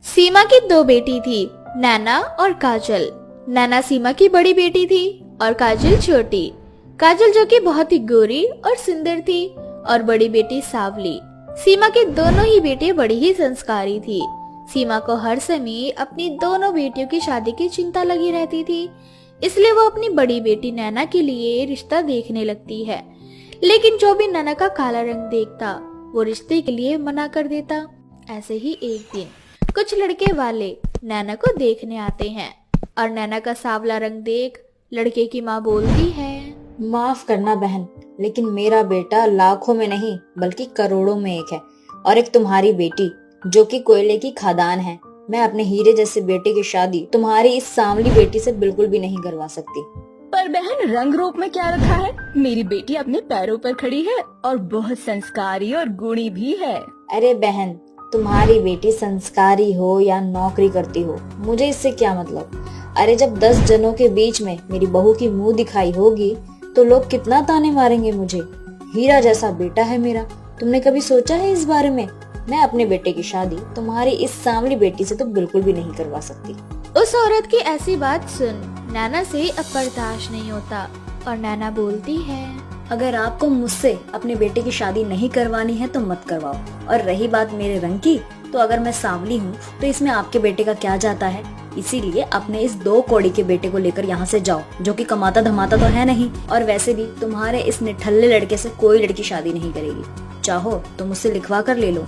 सीमा की दो बेटी थी, नैना और काजल। नैना सीमा की बड़ी बेटी थी और काजल छोटी। काजल जो कि बहुत ही गोरी और सुंदर थी और बड़ी बेटी सावली। सीमा की दोनों ही बेटी बड़ी ही संस्कारी थी। सीमा को हर समय अपनी दोनों बेटियों की शादी की चिंता लगी रहती थी, इसलिए वो अपनी बड़ी बेटी नैना के लिए रिश्ता देखने लगती है। लेकिन जो भी नैना का काला रंग देखता वो रिश्ते के लिए मना कर देता। ऐसे ही एक दिन कुछ लड़के वाले नैना को देखने आते हैं और नैना का सांवला रंग देख लड़के की माँ बोलती है, माफ करना बहन, लेकिन मेरा बेटा लाखों में नहीं बल्कि करोड़ों में एक है, और एक तुम्हारी बेटी जो कि कोयले की खदान है। मैं अपने हीरे जैसे बेटे की शादी तुम्हारी इस सांवली बेटी से बिल्कुल भी नहीं करवा सकती। पर बहन, रंग रूप में क्या रखा है? मेरी बेटी अपने पैरों पर खड़ी है और बहुत संस्कारी और गुणी भी है। अरे बहन, तुम्हारी बेटी संस्कारी हो या नौकरी करती हो, मुझे इससे क्या मतलब। अरे जब 10 जनों के बीच में मेरी बहू की मुंह दिखाई होगी तो लोग कितना ताने मारेंगे मुझे। हीरा जैसा बेटा है मेरा। तुमने कभी सोचा है इस बारे में? मैं अपने बेटे की शादी तुम्हारी इस सांवली बेटी से तो बिल्कुल भी नहीं करवा सकती। उस औरत की ऐसी बात सुन नैना से अब बर्दाश्त नहीं होता और नैना बोलती है, अगर आपको मुझसे अपने बेटे की शादी नहीं करवानी है तो मत करवाओ। और रही बात मेरे रंग की, तो अगर मैं सांवली हूँ तो इसमें आपके बेटे का क्या जाता है। इसीलिए अपने इस 2 कौड़ी के बेटे को लेकर यहाँ से जाओ, जो कि कमाता धमाता तो है नहीं। और वैसे भी तुम्हारे इस निठल्ले लड़के से कोई लड़की शादी नहीं करेगी। चाहो तो मुझसे लिखवा कर ले लो।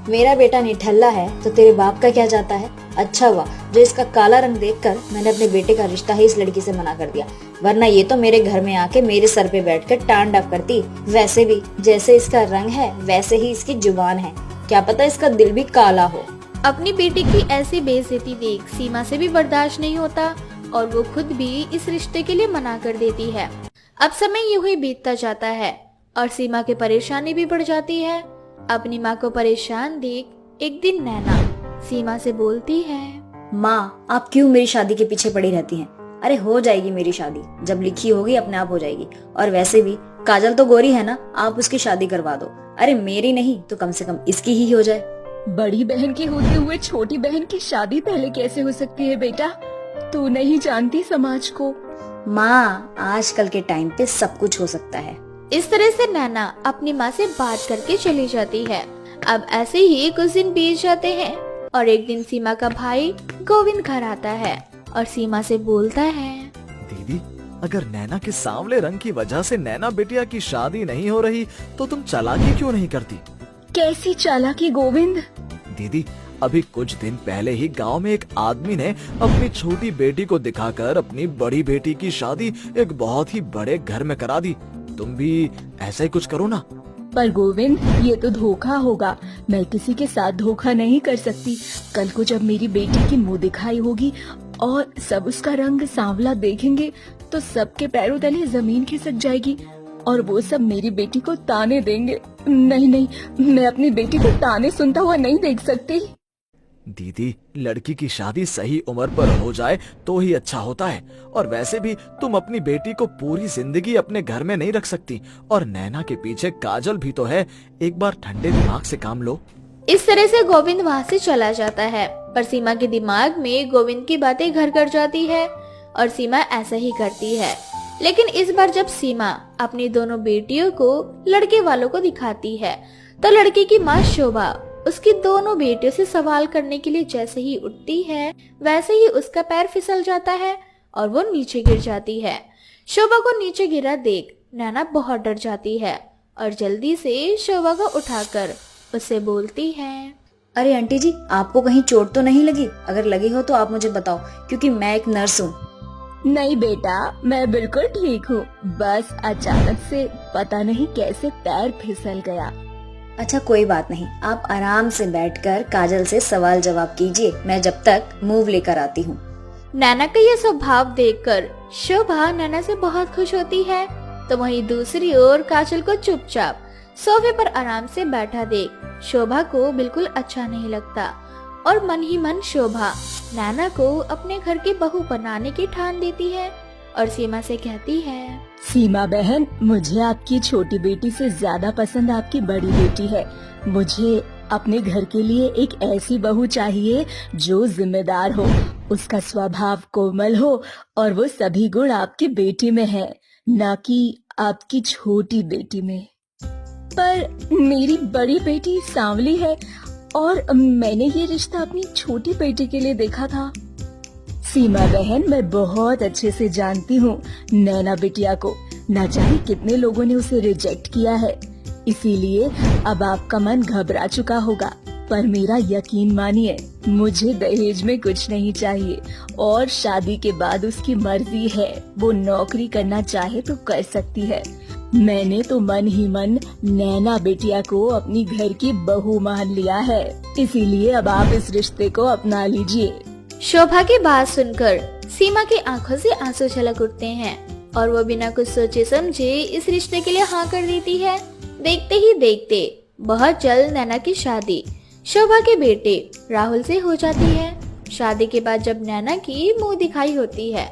मेरा बेटा निठल्ला है तो तेरे बाप का क्या जाता है। अच्छा हुआ जो इसका काला रंग देखकर मैंने अपने बेटे का रिश्ता ही इस लड़की से मना कर दिया, वरना ये तो मेरे घर में आके मेरे सर पे बैठकर टांड अप करती। वैसे भी जैसे इसका रंग है वैसे ही इसकी जुबान है, क्या पता इसका दिल भी काला हो। अपनी बेटी की ऐसी बेइज्जती देख सीमा से भी बर्दाश्त नहीं होता और वो खुद भी इस रिश्ते के लिए मना कर देती है। अब समय यूं ही बीतता जाता है और सीमा की परेशानी भी बढ़ जाती है। अपनी माँ को परेशान देख एक दिन नैना सीमा से बोलती है, माँ आप क्यों मेरी शादी के पीछे पड़ी रहती हैं? अरे हो जाएगी मेरी शादी, जब लिखी होगी अपने आप हो जाएगी। और वैसे भी काजल तो गोरी है ना, आप उसकी शादी करवा दो। अरे मेरी नहीं तो कम से कम इसकी ही हो जाए। बड़ी बहन के होते हुए छोटी बहन की शादी पहले कैसे हो सकती है बेटा? तू नहीं जानती समाज को। माँ आजकल के टाइम पे सब कुछ हो सकता है। इस तरह से नैना अपनी माँ से बात करके चली जाती है। अब ऐसे ही कुछ दिन बीत जाते हैं और एक दिन सीमा का भाई गोविंद घर आता है और सीमा से बोलता है, दीदी, अगर नैना के सांवले रंग की वजह से नैना बिटिया की शादी नहीं हो रही तो तुम चालाकी क्यों नहीं करती? कैसी चालाकी गोविंद? दीदी, अभी कुछ दिन पहले ही गांव में एक आदमी ने अपनी छोटी बेटी को दिखाकर अपनी बड़ी बेटी की शादी एक बहुत ही बड़े घर में करा दी। तुम भी ऐसा ही कुछ करो ना। पर गोविंद, ये तो धोखा होगा। मैं किसी के साथ धोखा नहीं कर सकती। कल को जब मेरी बेटी की मुंह दिखाई होगी और सब उसका रंग सांवला देखेंगे तो सबके पैरों तले जमीन खिसक जाएगी और वो सब मेरी बेटी को ताने देंगे। नहीं नहीं, मैं अपनी बेटी को ताने सुनता हुआ नहीं देख सकती। दीदी, लड़की की शादी सही उम्र पर हो जाए तो ही अच्छा होता है। और वैसे भी तुम अपनी बेटी को पूरी जिंदगी अपने घर में नहीं रख सकती। और नैना के पीछे काजल भी तो है। एक बार ठंडे दिमाग से काम लो। इस तरह से गोविंद वहाँ से चला जाता है, पर सीमा के दिमाग में गोविंद की बातें घर कर जाती है और सीमा ऐसा ही करती है। लेकिन इस बार जब सीमा अपनी दोनों बेटियों को लड़के वालों को दिखाती है तो लड़के की माँ शोभा उसकी दोनों बेटियों से सवाल करने के लिए जैसे ही उठती है वैसे ही उसका पैर फिसल जाता है और वो नीचे गिर जाती है। शोभा को नीचे गिरा देख नैना बहुत डर जाती है और जल्दी से शोभा को उठाकर उससे बोलती है, अरे आंटी जी, आपको कहीं चोट तो नहीं लगी? अगर लगी हो तो आप मुझे बताओ, क्योंकि मैं एक नर्स हूँ। नहीं बेटा, मैं बिल्कुल ठीक हूँ। बस अचानक से पता नहीं कैसे पैर फिसल गया। अच्छा कोई बात नहीं, आप आराम से बैठकर काजल से सवाल जवाब कीजिए, मैं जब तक मूव लेकर आती हूँ। नैना का यह स्वभाव देखकर शोभा नैना से बहुत खुश होती है तो वहीं दूसरी ओर काजल को चुपचाप सोफे पर आराम से बैठा देख शोभा को बिल्कुल अच्छा नहीं लगता और मन ही मन शोभा नैना को अपने घर की बहू बनाने की ठान देती है। और सीमा से कहती है, सीमा बहन, मुझे आपकी छोटी बेटी से ज्यादा पसंद आपकी बड़ी बेटी है। मुझे अपने घर के लिए एक ऐसी बहू चाहिए जो जिम्मेदार हो, उसका स्वभाव कोमल हो और वो सभी गुण आपकी बेटी में है, न कि आपकी छोटी बेटी में। पर मेरी बड़ी बेटी सांवली है और मैंने ये रिश्ता अपनी छोटी बेटी के लिए देखा था। सीमा बहन, मैं बहुत अच्छे से जानती हूँ नैना बिटिया को। न जाने कितने लोगों ने उसे रिजेक्ट किया है, इसीलिए अब आपका मन घबरा चुका होगा। पर मेरा यकीन मानिए, मुझे दहेज में कुछ नहीं चाहिए और शादी के बाद उसकी मर्जी है, वो नौकरी करना चाहे तो कर सकती है। मैंने तो मन ही मन नैना बिटिया को अपनी घर की बहू मान लिया है, इसीलिए अब आप इस रिश्ते को अपना लीजिए। शोभा की बात सुनकर सीमा की आंखों से आंसू छलक उठते हैं और वो बिना कुछ सोचे समझे इस रिश्ते के लिए हाँ कर देती है। देखते ही देखते बहुत जल्द नैना की शादी शोभा के बेटे राहुल से हो जाती है। शादी के बाद जब नैना की मुंह दिखाई होती है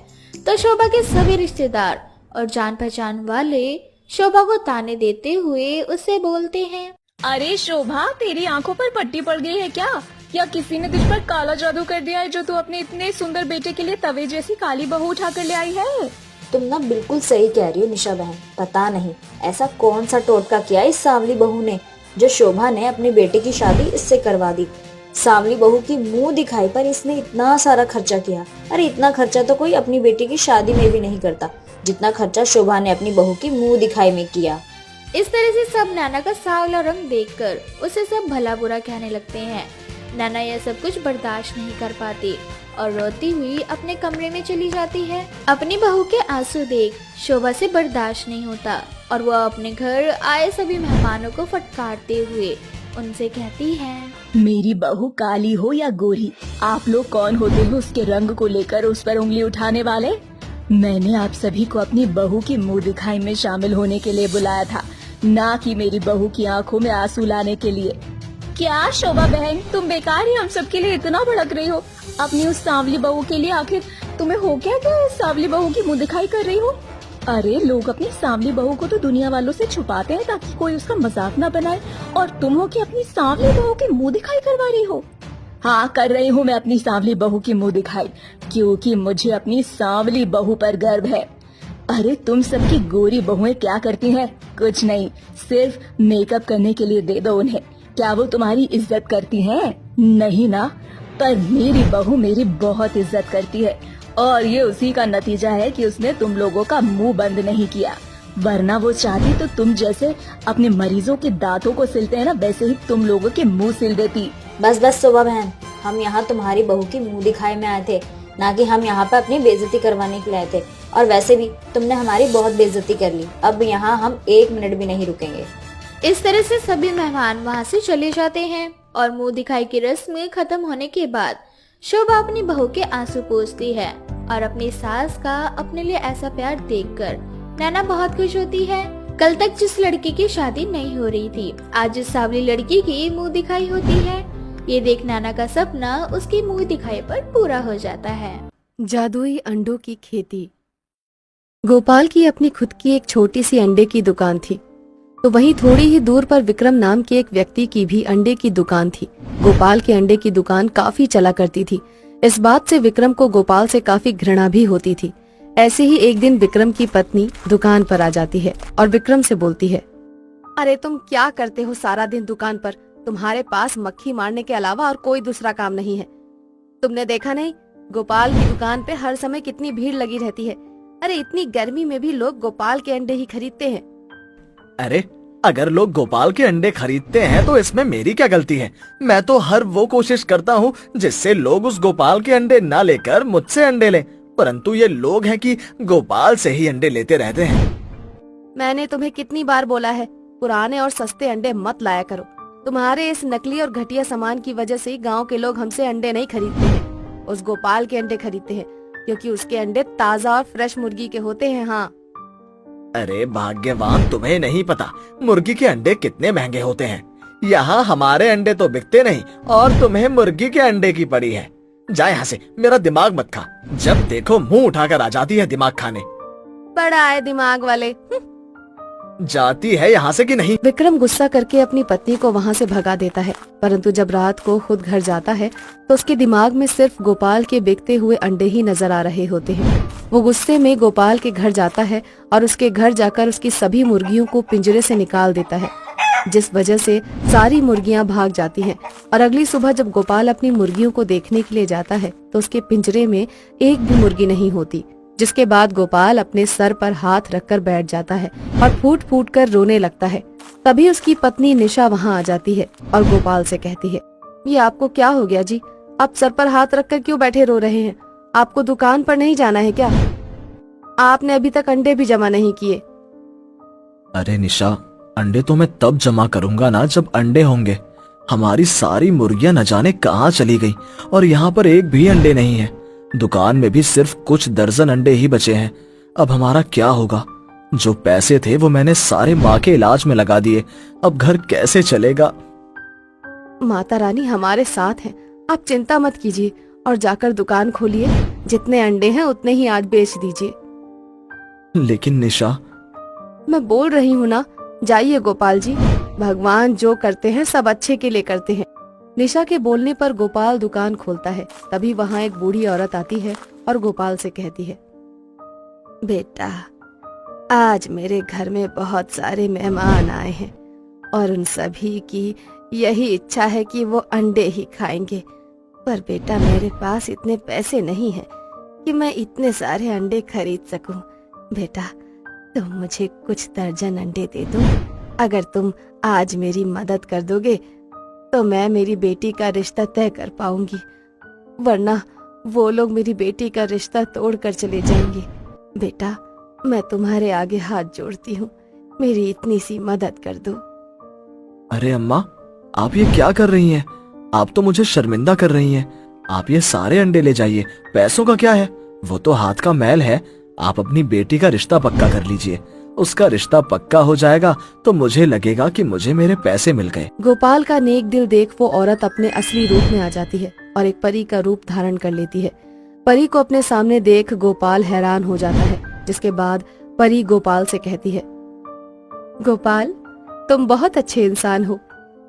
तो शोभा के सभी रिश्तेदार और जान पहचान वाले शोभा को ताने देते हुए उससे बोलते हैं, अरे शोभा, तेरी आंखों पर पट्टी पड़ गई है क्या? या किसी ने तुझ पर काला जादू कर दिया है जो तू अपने इतने सुंदर बेटे के लिए तवे जैसी काली बहू उठा कर ले आई है? तुम ना बिल्कुल सही कह रही हो निशा बहन। पता नहीं ऐसा कौन सा टोटका किया इस सांवली बहू ने जो शोभा ने अपने बेटे की शादी इससे करवा दी। सांवली बहू की मुंह दिखाई पर इसने इतना सारा खर्चा किया। अरे इतना खर्चा तो कोई अपनी बेटी की शादी में भी नहीं करता जितना खर्चा शोभा ने अपनी बहू की मुंह दिखाई में किया। इस तरह से सब नैना का सांवला रंग देखकर उसे सब भला बुरा कहने लगते हैं। नैना यह सब कुछ बर्दाश्त नहीं कर पाती और रोती हुई अपने कमरे में चली जाती है। अपनी बहू के आंसू देख शोभा से बर्दाश्त नहीं होता और वह अपने घर आए सभी मेहमानों को फटकारते हुए उनसे कहती है, मेरी बहू काली हो या गोरी, आप लोग कौन होते हो उसके रंग को लेकर उस पर उंगली उठाने वाले? मैंने आप सभी को अपनी बहू की मुंह दिखाई में शामिल होने के लिए बुलाया था, ना कि मेरी बहू की आंखों में आंसू लाने के लिए। क्या शोभा बहन, तुम बेकार ही हम सब के लिए इतना भड़क रही हो अपनी उस सांवली बहू के लिए? आखिर तुम्हें हो क्या सांवली बहू की मुंह दिखाई कर रही हो? अरे लोग अपनी सांवली बहू को तो दुनिया वालों से छुपाते हैं ताकि कोई उसका मजाक न बनाए, और तुम हो कि अपनी सांवली बहू की मुंह दिखाई करवा रही हो? हाँ, कर रही हूँ मैं अपनी सांवली बहू की मुंह दिखाई, क्योंकि मुझे अपनी सांवली बहू पर गर्व है। अरे तुम सबकी गोरी बहुएं क्या करती हैं? कुछ नहीं, सिर्फ मेकअप करने के लिए दे दो उन्हें। क्या वो तुम्हारी इज्जत करती हैं? नहीं ना। पर मेरी बहू मेरी बहुत इज्जत करती है और ये उसी का नतीजा है कि उसने तुम लोगों का मुंह बंद नहीं किया, वरना वो चाहती तो तुम जैसे अपने मरीजों के दांतों को सिलते हैं ना, वैसे ही तुम लोगों के मुंह सिल देती। बस बस शोभा बहन, हम यहाँ तुम्हारी बहू की मुंह दिखाए में आए थे, ना कि हम यहाँ पे अपनी बेइज्जती करवाने के लिए आए थे। और वैसे भी तुमने हमारी बहुत बेइज्जती कर ली, अब यहाँ हम 1 मिनट भी नहीं रुकेंगे। इस तरह से सभी मेहमान वहाँ से चले जाते हैं और मुंह दिखाई की रस्म खत्म होने के बाद शोभा अपनी बहू के आंसू पोंछती है और अपनी सास का अपने लिए ऐसा प्यार देखकर नैना बहुत खुश होती है। कल तक जिस लड़की की शादी नहीं हो रही थी, आज इस सांवली लड़की की मुंह दिखाई होती है। ये देख नैना का सपना उसकी मुंह दिखाई पर पूरा हो जाता है। जादुई अंडों की खेती। गोपाल की अपनी खुद की एक छोटी सी अंडे की दुकान थी, तो वहीं थोड़ी ही दूर पर विक्रम नाम के एक व्यक्ति की भी अंडे की दुकान थी। गोपाल के अंडे की दुकान काफी चला करती थी। इस बात से विक्रम को गोपाल से काफी घृणा भी होती थी। ऐसे ही एक दिन विक्रम की पत्नी दुकान पर आ जाती है और विक्रम से बोलती है, अरे तुम क्या करते हो सारा दिन दुकान पर? तुम्हारे पास मक्खी मारने के अलावा और कोई दूसरा काम नहीं है। तुमने देखा नहीं, गोपाल की दुकान पे हर समय कितनी भीड़ लगी रहती है। अरे इतनी गर्मी में भी लोग गोपाल के अंडे ही खरीदते हैं। अरे अगर लोग गोपाल के अंडे खरीदते हैं तो इसमें मेरी क्या गलती है? मैं तो हर वो कोशिश करता हूँ जिससे लोग उस गोपाल के अंडे ना लेकर मुझसे अंडे लें, परंतु ये लोग हैं कि गोपाल से ही अंडे लेते रहते हैं। मैंने तुम्हें कितनी बार बोला है, पुराने और सस्ते अंडे मत लाया करो। तुम्हारे इस नकली और घटिया सामान की वजह से गांव के लोग हमसे अंडे नहीं खरीदते हैं, उस गोपाल के अंडे खरीदते हैं, क्योंकि उसके अंडे ताजा और फ्रेश मुर्गी के होते हैं। हाँ। अरे भाग्यवान, तुम्हें नहीं पता मुर्गी के अंडे कितने महंगे होते हैं। यहाँ हमारे अंडे तो बिकते नहीं और तुम्हें मुर्गी के अंडे की पड़ी है। जा यहाँ से, मेरा दिमाग मत खा। जब देखो मुंह उठाकर आ जाती है दिमाग खाने। बड़ा है दिमाग वाले। जाती है यहाँ से कि नहीं? विक्रम गुस्सा करके अपनी पत्नी को वहाँ से भगा देता है, परंतु जब रात को खुद घर जाता है तो उसके दिमाग में सिर्फ गोपाल के बिकते हुए अंडे ही नजर आ रहे होते हैं। वो गुस्से में गोपाल के घर जाता है और उसके घर जाकर उसकी सभी मुर्गियों को पिंजरे से निकाल देता है, जिस वजह से सारी मुर्गियां भाग जाती हैं। और अगली सुबह जब गोपाल अपनी मुर्गियों को देखने के लिए जाता है तो उसके पिंजरे में एक भी मुर्गी नहीं होती, जिसके बाद गोपाल अपने सर पर हाथ रखकर बैठ जाता है और फूट फूट कर रोने लगता है। तभी उसकी पत्नी निशा वहाँ आ जाती है और गोपाल से कहती है, ये आपको क्या हो गया जी? आप सर पर हाथ रखकर क्यों बैठे रो रहे हैं? आपको दुकान पर नहीं जाना है क्या? आपने अभी तक अंडे भी जमा नहीं किए। अरे निशा, अंडे तो मैं तब जमा करूंगा ना जब अंडे होंगे। हमारी सारी मुर्गियां न जाने कहाँ चली गई और यहाँ पर एक भी अंडे नहीं है। दुकान में भी सिर्फ कुछ दर्जन अंडे ही बचे हैं। अब हमारा क्या होगा? जो पैसे थे वो मैंने सारे माँ के इलाज में लगा दिए। अब घर कैसे चलेगा? माता रानी हमारे साथ हैं, आप चिंता मत कीजिए और जाकर दुकान खोलिए। जितने अंडे हैं उतने ही आज बेच दीजिए। लेकिन निशा, मैं बोल रही हूँ ना, जाइए गोपाल जी, भगवान जो करते हैं सब अच्छे के लिए करते हैं। निशा के बोलने पर गोपाल दुकान खोलता है। तभी वहाँ एक बूढ़ी औरत आती है और गोपाल से कहती है, बेटा, आज मेरे घर में बहुत सारे मेहमान आए हैं और उन सभी की यही इच्छा है कि वो अंडे ही खाएंगे, पर बेटा मेरे पास इतने पैसे नहीं हैं कि मैं इतने सारे अंडे खरीद सकूं। बेटा, तुम मुझे कुछ दर्जन अंडे दे दो। अगर तुम आज मेरी मदद कर दोगे तो मैं मेरी बेटी का रिश्ता तय कर पाऊंगी, वरना वो लोग मेरी बेटी का रिश्ता तोड़ कर चले जाएंगे। बेटा, मैं तुम्हारे आगे हाथ जोड़ती हूँ, मेरी इतनी सी मदद कर दो। अरे अम्मा, आप ये क्या कर रही हैं? आप तो मुझे शर्मिंदा कर रही हैं। आप ये सारे अंडे ले जाइए, पैसों का क्या है? वो तो हाथ का मैल है। आप अपनी बेटी का रिश्ता पक्का कर लीजिए। उसका रिश्ता पक्का हो जाएगा तो मुझे लगेगा कि मुझे मेरे पैसे मिल गए। गोपाल का नेक दिल देख वो औरत अपने असली रूप में आ जाती है और एक परी का रूप धारण कर लेती है। परी को अपने सामने देख गोपाल हैरान हो जाता है, जिसके बाद परी गोपाल से कहती है, गोपाल, तुम बहुत अच्छे इंसान हो।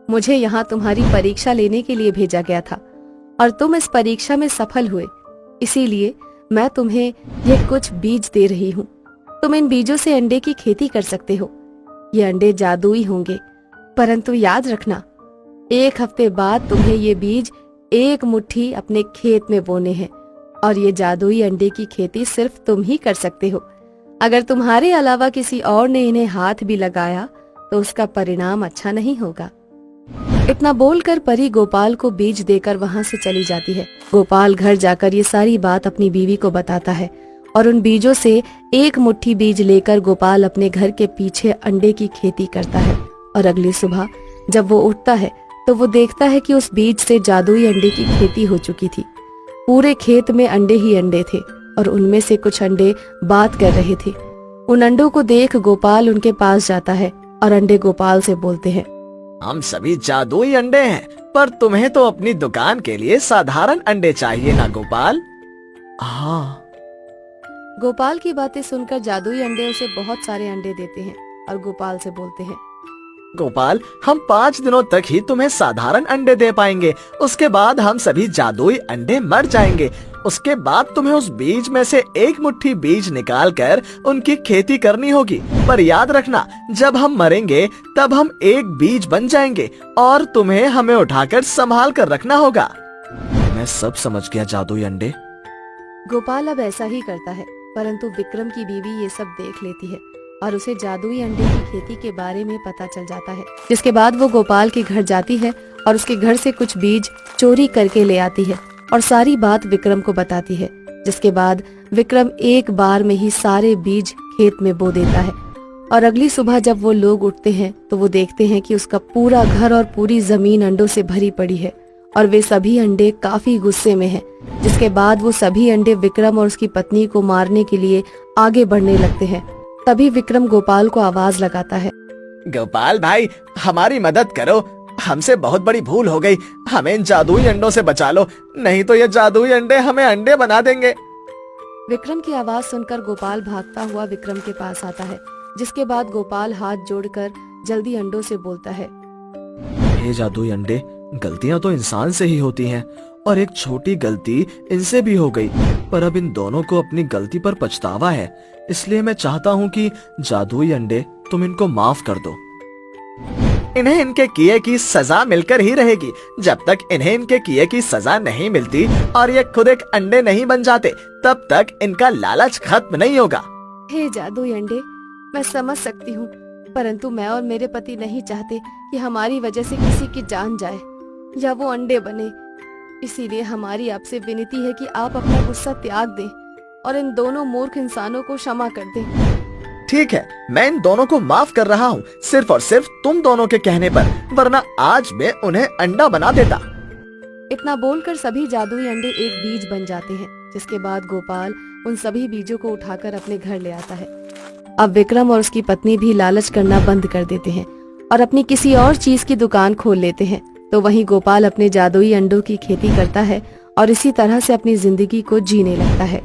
मुझे यहाँ तुम्हारी परीक्षा लेने के लिए भेजा गया था और तुम इस परीक्षा में सफल हुए, इसीलिए मैं तुम्हें ये कुछ बीज दे रही हूँ। तुम इन बीजों से अंडे की खेती कर सकते हो। ये अंडे जादुई होंगे, परंतु याद रखना, 1 हफ्ते बाद तुम्हें ये बीज 1 मुट्ठी अपने खेत में बोने हैं और ये जादुई अंडे की खेती सिर्फ तुम ही कर सकते हो। अगर तुम्हारे अलावा किसी और ने इन्हें हाथ भी लगाया तो उसका परिणाम अच्छा नहीं होगा। इतना बोलकर परी गोपाल को बीज देकर वहाँ से चली जाती है। गोपाल घर जाकर ये सारी बात अपनी बीवी को बताता है और उन बीजों से 1 मुट्ठी बीज लेकर गोपाल अपने घर के पीछे अंडे की खेती करता है। और अगली सुबह जब वो उठता है तो वो देखता है कि उस बीज से जादुई अंडे की खेती हो चुकी थी। पूरे खेत में अंडे ही अंडे थे और उनमें से कुछ अंडे बात कर रहे थे। उन अंडों को देख गोपाल उनके पास जाता है और अंडे गोपाल से बोलते हैं, हम सभी जादुई अंडे हैं, पर तुम्हें तो अपनी दुकान के लिए साधारण अंडे चाहिए ना गोपाल? हाँ। गोपाल की बातें सुनकर जादुई अंडे उसे बहुत सारे अंडे देते हैं और गोपाल से बोलते हैं, गोपाल, हम 5 दिनों तक ही तुम्हें साधारण अंडे दे पाएंगे। उसके बाद हम सभी जादुई अंडे मर जाएंगे। उसके बाद तुम्हें उस बीज में से 1 मुट्ठी बीज निकाल कर उनकी खेती करनी होगी। पर याद रखना, जब हम मरेंगे तब हम एक बीज बन जाएंगे और तुम्हें हमें उठाकर संभाल कर रखना होगा। मैं सब समझ गया जादुई अंडे। गोपाल अब ऐसा ही करता है, परंतु विक्रम की बीवी ये सब देख लेती है और उसे जादुई अंडे की खेती के बारे में पता चल जाता है। जिसके बाद वो गोपाल के घर जाती है और उसके घर से कुछ बीज चोरी करके ले आती है और सारी बात विक्रम को बताती है। जिसके बाद विक्रम एक बार में ही सारे बीज खेत में बो देता है और अगली सुबह जब वो लोग उठते हैं तो वो देखते हैं कि उसका पूरा घर और पूरी जमीन अंडों से भरी पड़ी है और वे सभी अंडे काफी गुस्से में हैं। जिसके बाद वो सभी अंडे विक्रम और उसकी पत्नी को मारने के लिए आगे बढ़ने लगते हैं। तभी विक्रम गोपाल को आवाज लगाता है, गोपाल भाई, हमारी मदद करो। हमसे बहुत बड़ी भूल हो गई। हमें इन जादुई अंडों से बचा लो, नहीं तो ये जादुई अंडे हमें अंडे बना देंगे। विक्रम की आवाज सुनकर गोपाल भागता हुआ विक्रम के पास आता है, जिसके बाद गोपाल हाथ जोड़कर जल्दी अंडों से बोलता है। ये जादुई अंडे, गलतियां तो इंसान से ही होती हैं और एक छोटी गलती इनसे भी हो गई, पर अब इन दोनों को अपनी गलती पर पछतावा है। इसलिए मैं चाहता हूँ कि जादुई अंडे तुम इनको माफ कर दो। इन्हें इनके किए की सजा मिलकर ही रहेगी। जब तक इन्हें इनके किए की सजा नहीं मिलती और ये खुद एक अंडे नहीं बन जाते, तब तक इनका लालच खत्म नहीं होगा। हे जादुई अंडे, मैं समझ सकती हूँ, परंतु मैं और मेरे पति नहीं चाहते कि हमारी वजह से किसी की जान जाए या वो अंडे बने। इसीलिए हमारी आपसे विनती है कि आप अपना गुस्सा त्याग दें और इन दोनों मूर्ख इंसानों को क्षमा कर दें। ठीक है, मैं इन दोनों को माफ कर रहा हूँ, सिर्फ और सिर्फ तुम दोनों के कहने पर, वरना आज मैं उन्हें अंडा बना देता। इतना बोलकर सभी जादुई अंडे एक बीज बन जाते हैं, जिसके बाद गोपाल उन सभी बीजों को उठाकर अपने घर ले आता है। अब विक्रम और उसकी पत्नी भी लालच करना बंद कर देते हैं और अपनी किसी और चीज की दुकान खोल लेते हैं। तो वहीं गोपाल अपने जादुई अंडों की खेती करता है और इसी तरह से अपनी जिंदगी को जीने लगता है।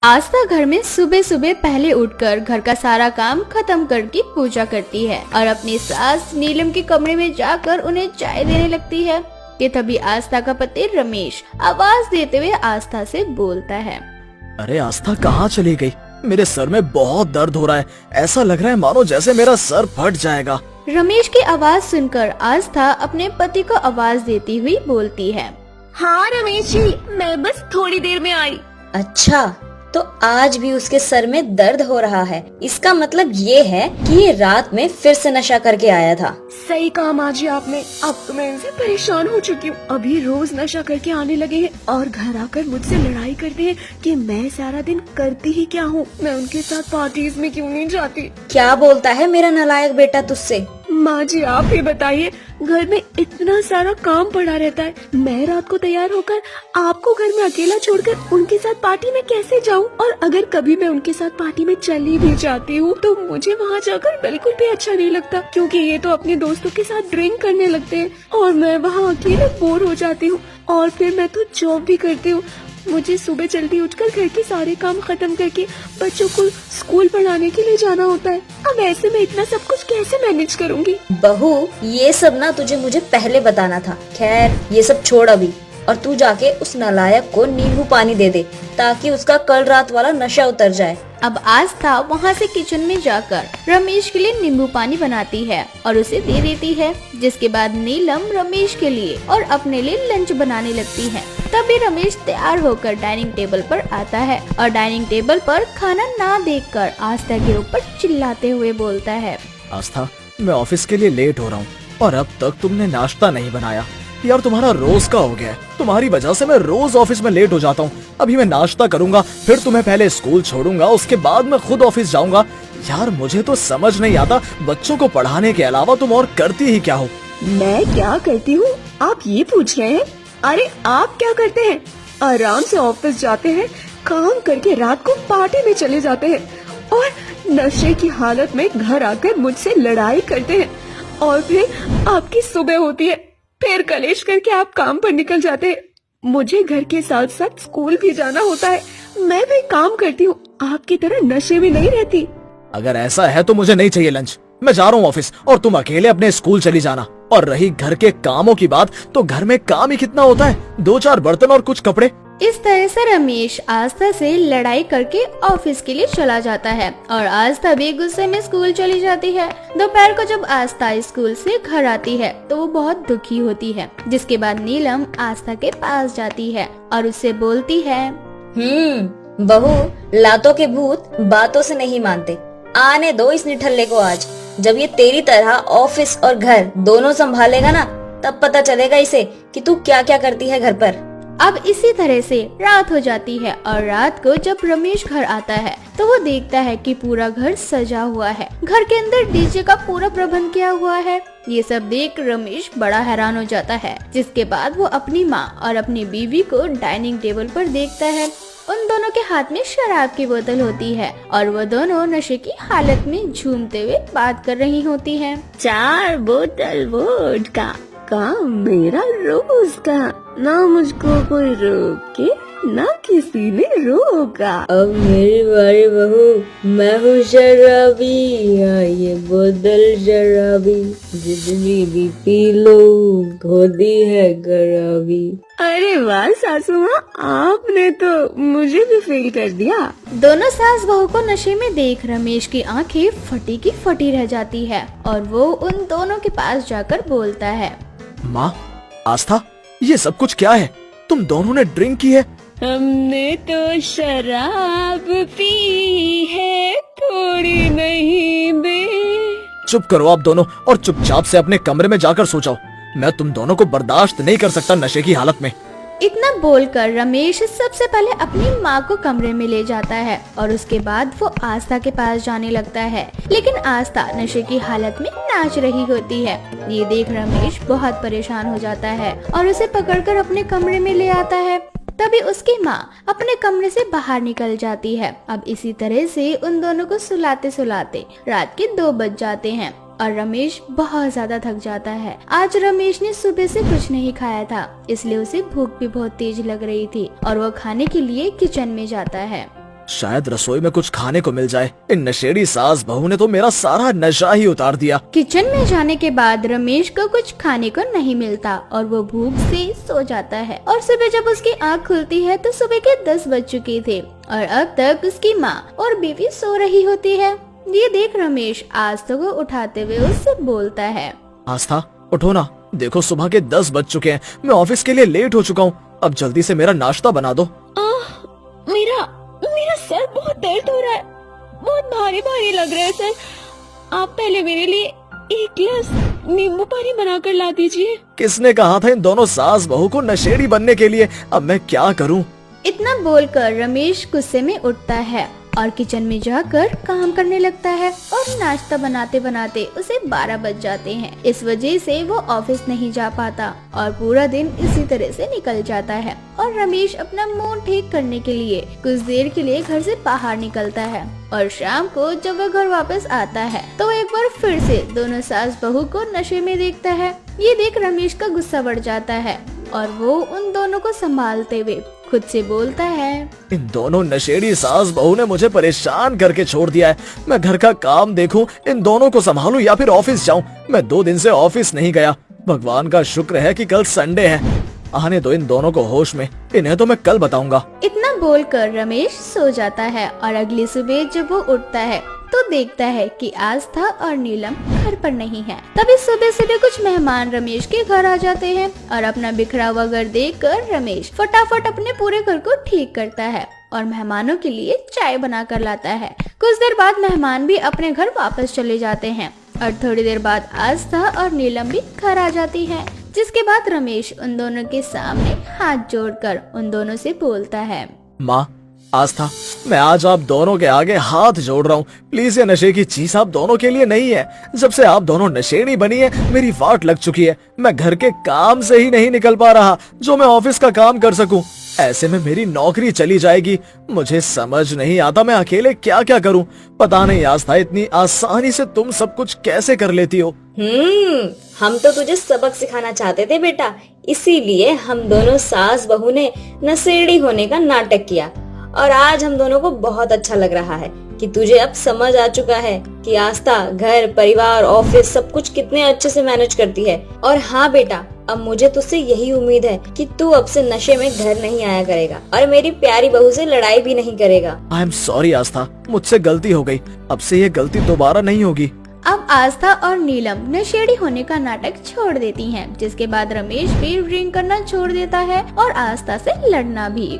आस्था घर में सुबह सुबह पहले उठकर घर का सारा काम खत्म करके पूजा करती है और अपनी सास नीलम के कमरे में जाकर उन्हें चाय देने लगती है कि तभी आस्था का पति रमेश आवाज देते हुए आस्था से बोलता है। अरे आस्था कहाँ चली गई? मेरे सर में बहुत दर्द हो रहा है, ऐसा लग रहा है मानो जैसे मेरा सर फट जाएगा। रमेश की आवाज सुनकर आस्था अपने पति को आवाज देती हुई बोलती है। हाँ रमेश जी, मैं बस थोड़ी देर में आई। अच्छा, तो आज भी उसके सर में दर्द हो रहा है। इसका मतलब ये है कि ये रात में फिर से नशा करके आया था। सही कहा माँ जी आपने। अब तो मैं इनसे परेशान हो चुकी हूँ। अभी रोज नशा करके आने लगे हैं और घर आकर मुझसे लड़ाई करते हैं कि मैं सारा दिन करती ही क्या हूँ, मैं उनके साथ पार्टीज में क्यों नहीं जाती। क्या बोलता है मेरा नालायक बेटा तुझसे? माँ जी आप ही बताइए, घर में इतना सारा काम पड़ा रहता है, मैं रात को तैयार होकर आपको घर में अकेला छोड़कर उनके साथ पार्टी में कैसे जाऊँ? और अगर कभी मैं उनके साथ पार्टी में चली भी जाती हूँ तो मुझे वहाँ जाकर बिल्कुल भी अच्छा नहीं लगता, क्योंकि ये तो अपने दोस्तों के साथ ड्रिंक करने लगते हैं और मैं वहाँ अकेले बोर हो जाती हूँ। और फिर मैं तो जॉब भी करती हूँ, मुझे सुबह जल्दी उठकर घर के सारे काम खत्म करके बच्चों को स्कूल पढ़ाने के लिए जाना होता है। अब ऐसे में इतना सब कुछ कैसे मैनेज करूँगी? बहू, ये सब ना तुझे मुझे पहले बताना था। खैर ये सब छोड़ अभी, और तू जाके उस नालायक को नींबू पानी दे दे ताकि उसका कल रात वाला नशा उतर जाए। अब आस्था वहाँ से किचन में जाकर रमेश के लिए नींबू पानी बनाती है और उसे दे देती है, जिसके बाद नीलम रमेश के लिए और अपने लिए लंच बनाने लगती है। तभी रमेश तैयार होकर डाइनिंग टेबल पर आता है और डाइनिंग टेबल पर खाना ना देखकर आस्था के ऊपर चिल्लाते हुए बोलता है। आस्था, मैं ऑफिस के लिए लेट हो रहा हूँ और अब तक तुमने नाश्ता नहीं बनाया। यार तुम्हारा रोज का हो गया है, तुम्हारी वजह से मैं रोज ऑफिस में लेट हो जाता हूँ। अभी मैं नाश्ता करूंगा, फिर तुम्हें पहले स्कूल छोड़ूंगा, उसके बाद मैं खुद ऑफिस जाऊंगा। यार मुझे तो समझ नहीं आता, बच्चों को पढ़ाने के अलावा तुम और करती ही क्या हो? मैं क्या करती हूँ आप ये पूछ रहे हैं? अरे आप क्या करते हैं? आराम से ऑफिस जाते हैं, काम करके रात को पार्टी में चले जाते हैं और नशे की हालत में घर आकर मुझसे लड़ाई करते हैं और फिर आपकी सुबह होती है, फिर कलेश करके आप काम पर निकल जाते हैं। मुझे घर के साथ साथ स्कूल भी जाना होता है, मैं भी काम करती हूँ, आपकी तरह नशे में नहीं रहती। अगर ऐसा है तो मुझे नहीं चाहिए लंच, मैं जा रहा हूँ ऑफिस और तुम अकेले अपने स्कूल चली जाना। और रही घर के कामों की बात, तो घर में काम ही कितना होता है, 2-4 बर्तन और कुछ कपड़े। इस तरह से रमेश आस्था से लड़ाई करके ऑफिस के लिए चला जाता है और आस्था भी गुस्से में स्कूल चली जाती है। दोपहर को जब आस्था स्कूल से घर आती है तो वो बहुत दुखी होती है, जिसके बाद नीलम आस्था के पास जाती है और उससे बोलती है। बहू, लातों के भूत बातों से नहीं मानते। आने दो इस निठल्ले को आज। जब ये तेरी तरह ऑफिस और घर दोनों संभालेगा ना, तब पता चलेगा इसे कि तू क्या क्या करती है घर पर। अब इसी तरह से रात हो जाती है और रात को जब रमेश घर आता है तो वो देखता है कि पूरा घर सजा हुआ है, घर के अंदर डीजे का पूरा प्रबंध किया हुआ है। ये सब देख रमेश बड़ा हैरान हो जाता है, जिसके बाद वो अपनी माँ और अपनी बीवी को डाइनिंग टेबल पर देखता है उन दोनों के हाथ में शराब की बोतल होती है और वो दोनों नशे की हालत में झूमते हुए बात कर रही होती हैं। 4 बोतल वोडका का मेरा रोज का, ना मुझको कोई रोके ना किसी ने रोका। अब मेरी बारी बहू, मैं हूँ शराबी, ये बोतल शराबी, जितनी भी पी लो होती है खराबी। अरे वाह सासू माँ, आपने तो मुझे भी फेल कर दिया। दोनों सास बहू को नशे में देख रमेश की आंखें फटी की फटी रह जाती है और वो उन दोनों के पास जाकर बोलता है, माँ, आस्था, ये सब कुछ क्या है? तुम दोनों ने ड्रिंक की है? हमने तो शराब पी है, थोड़ी नहीं बे। चुप करो आप दोनों और चुपचाप से अपने कमरे में जाकर सो जाओ। मैं तुम दोनों को बर्दाश्त नहीं कर सकता नशे की हालत में। इतना बोलकर रमेश सबसे पहले अपनी माँ को कमरे में ले जाता है और उसके बाद वो आस्था के पास जाने लगता है, लेकिन आस्था नशे की हालत में नाच रही होती है। ये देख रमेश बहुत परेशान हो जाता है और उसे पकड़कर अपने कमरे में ले आता है। तभी उसकी माँ अपने कमरे से बाहर निकल जाती है। अब इसी तरह से उन दोनों को सुलाते सुलाते रात के 2 बज जाते हैं और रमेश बहुत ज्यादा थक जाता है। आज रमेश ने सुबह से कुछ नहीं खाया था, इसलिए उसे भूख भी बहुत तेज लग रही थी और वो खाने के लिए किचन में जाता है। शायद रसोई में कुछ खाने को मिल जाए। इन नशेड़ी सास बहू ने तो मेरा सारा नशा ही उतार दिया। किचन में जाने के बाद रमेश को कुछ खाने को नहीं मिलता और वो भूख से सो जाता है और सुबह जब उसकी आँख खुलती है तो सुबह के 10 बज चुके थे और अब तक उसकी माँ और बीवी सो रही होती है। ये देख रमेश आस्था को उठाते हुए उससे बोलता है, आस्था, उठो ना, देखो सुबह के 10 बज चुके हैं। मैं ऑफिस के लिए लेट हो चुका हूँ। अब जल्दी से मेरा नाश्ता बना दो। मेरा सर बहुत दर्द हो रहा है, बहुत भारी भारी लग रहा है सर। आप पहले मेरे लिए 1 गिलास नींबू पानी बनाकर ला दीजिए। किसने कहा था इन दोनों सास बहू को नशेड़ी बनने के लिए? अब मैं क्या करूँ? इतना बोलकर रमेश गुस्से में उठता है और किचन में जाकर काम करने लगता है और नाश्ता बनाते बनाते उसे 12 बज जाते हैं। इस वजह से वो ऑफिस नहीं जा पाता और पूरा दिन इसी तरह से निकल जाता है और रमेश अपना मूड ठीक करने के लिए कुछ देर के लिए घर से बाहर निकलता है और शाम को जब वह घर वापस आता है तो वो एक बार फिर से दोनों सास बहू को नशे में देखता है। ये देख रमेश का गुस्सा बढ़ जाता है और वो उन दोनों को संभालते हुए खुद से बोलता है, इन दोनों नशेड़ी सास बहू ने मुझे परेशान करके छोड़ दिया है। मैं घर का काम देखूं, इन दोनों को संभालूं या फिर ऑफिस जाऊं। मैं 2 दिन से ऑफिस नहीं गया। भगवान का शुक्र है कि कल संडे है। आने दो इन दोनों को होश में, इन्हें तो मैं कल बताऊंगा। इतना बोलकर रमेश सो जाता है और अगली सुबह जब वो उठता है तो देखता है कि आस्था और नीलम घर पर नहीं है। तभी सुबह सुबह कुछ मेहमान रमेश के घर आ जाते हैं और अपना बिखरा हुआ घर देखकर रमेश फटाफट अपने पूरे घर को ठीक करता है और मेहमानों के लिए चाय बनाकर लाता है। कुछ देर बाद मेहमान भी अपने घर वापस चले जाते हैं और थोड़ी देर बाद आस्था और नीलम भी घर आ जाती है, जिसके बाद रमेश उन दोनों के सामने हाथ जोड़कर उन दोनों से बोलता है, माँ, आस्था, मैं आज आप दोनों के आगे हाथ जोड़ रहा हूँ। प्लीज ये नशे की चीज आप दोनों के लिए नहीं है। जब से आप दोनों नशेड़ी बनी है मेरी वाट लग चुकी है। मैं घर के काम से ही नहीं निकल पा रहा जो मैं ऑफिस का काम कर सकूं। ऐसे में मेरी नौकरी चली जाएगी। मुझे समझ नहीं आता मैं अकेले क्या क्या करूं। पता नहीं आस्था, इतनी आसानी से तुम सब कुछ कैसे कर लेती हो? हम तो तुझे सबक सिखाना चाहते थे बेटा, इसीलिए हम दोनों सास बहू ने नशेड़ी होने का नाटक किया और आज हम दोनों को बहुत अच्छा लग रहा है कि तुझे अब समझ आ चुका है कि आस्था घर परिवार ऑफिस सब कुछ कितने अच्छे से मैनेज करती है। और हाँ बेटा, अब मुझे तुझसे यही उम्मीद है कि तू अब से नशे में घर नहीं आया करेगा और मेरी प्यारी बहू से लड़ाई भी नहीं करेगा। आई एम सॉरी आस्था, मुझसे गलती हो गई। अब से ये गलती दोबारा नहीं होगी। अब आस्था और नीलम नशेड़ी होने का नाटक छोड़ देती हैं, जिसके बाद रमेश भी ड्रिंक करना छोड़ देता है और आस्था से लड़ना भी।